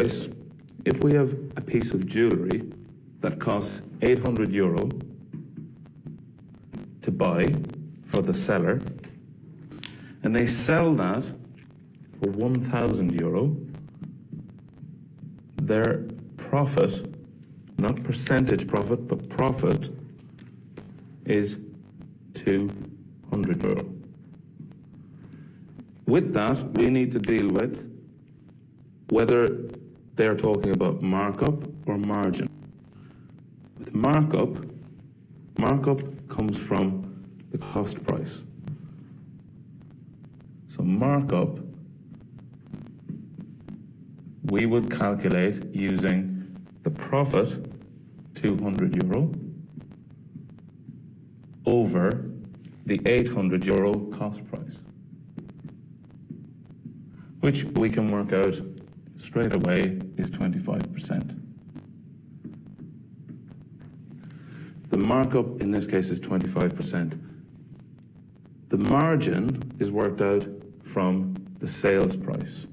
price, if we have a piece of jewellery that costs €800 to buy for the seller, and they sell that for €1,000, their profit, not percentage profit, but profit, is €200. With that, we need to deal with whether they're talking about markup or margin. With markup comes from the cost price. So markup, we would calculate using the profit, €200, over the €800 cost price, which we can work out straight away is 25%. The markup in this case is 25%. The margin is worked out from the sales price.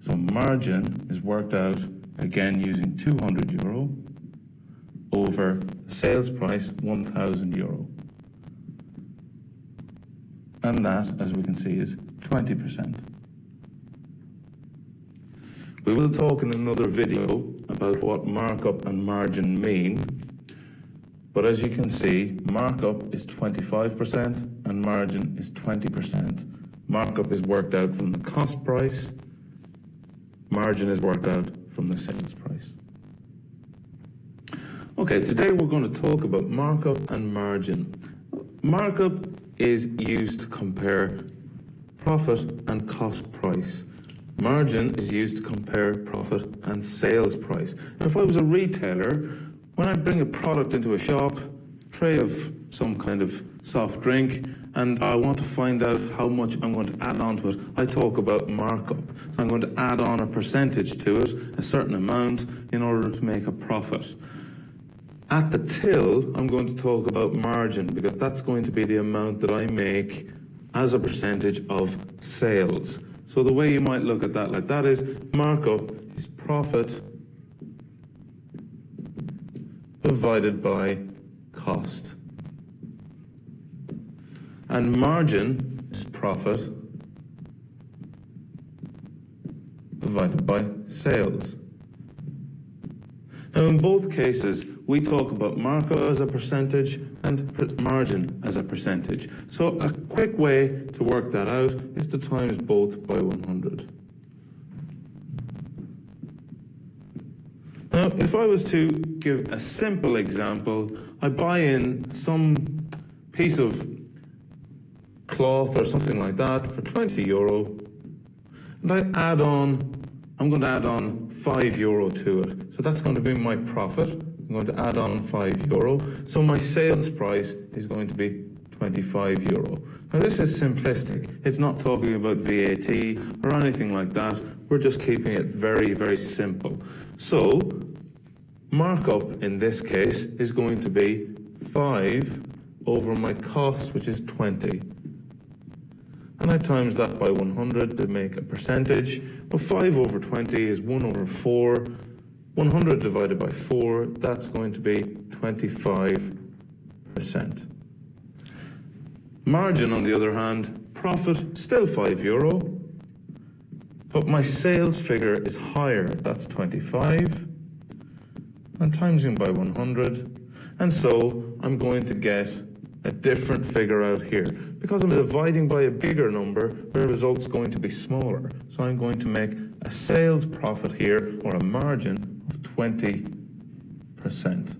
So margin is worked out again using €200 over the sales price, €1,000. And that, as we can see, is 20%. We will talk in another video about what markup and margin mean, but as you can see, markup is 25% and margin is 20%. Markup is worked out from the cost price, margin is worked out from the sales price. Okay, today we're going to talk about markup and margin. Markup is used to compare profit and cost price. Margin is used to compare profit and sales price. Now, if I was a retailer, when I bring a product into a shop, tray of some kind of soft drink, and I want to find out how much I'm going to add on to it, I talk about markup. So I'm going to add on a percentage to it, a certain amount, in order to make a profit. At the till, I'm going to talk about margin, because that's going to be the amount that I make as a percentage of sales. So the way you might look at that like that is markup is profit divided by cost. And margin is profit divided by sales. Now, in both cases, we talk about markup as a percentage and margin as a percentage. So a quick way to work that out is to times both by 100. Now, if I was to give a simple example, I buy in some piece of cloth or something like that for €20, and I'm going to add on €5 to it. So that's going to be my profit. I'm going to add on €5. So my sales price is going to be €25. Now this is simplistic. It's not talking about VAT or anything like that. We're just keeping it very, very simple. So markup in this case is going to be 5 over my cost, which is 20. And I times that by 100 to make a percentage. Well, 5 over 20 is 1 over 4. 100 divided by 4, that's going to be 25%. Margin, on the other hand, profit, still €5, but my sales figure is higher, that's 25. I'm timesing by 100, and so I'm going to get a different figure out here. Because I'm dividing by a bigger number, the result's going to be smaller. So I'm going to make a sales profit here, or a margin, of 20%.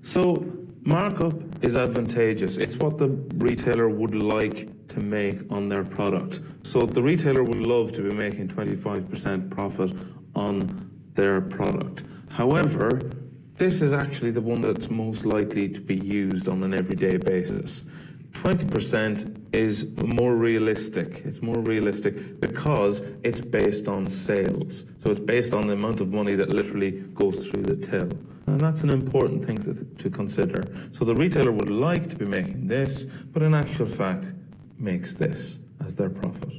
So markup is advantageous. It's what the retailer would like to make on their product. So the retailer would love to be making 25% profit on their product. However, this is actually the one that's most likely to be used on an everyday basis. 20% is more realistic. It's more realistic because it's based on sales. So it's based on the amount of money that literally goes through the till. And that's an important thing to consider. So the retailer would like to be making this, but in actual fact, makes this as their profit.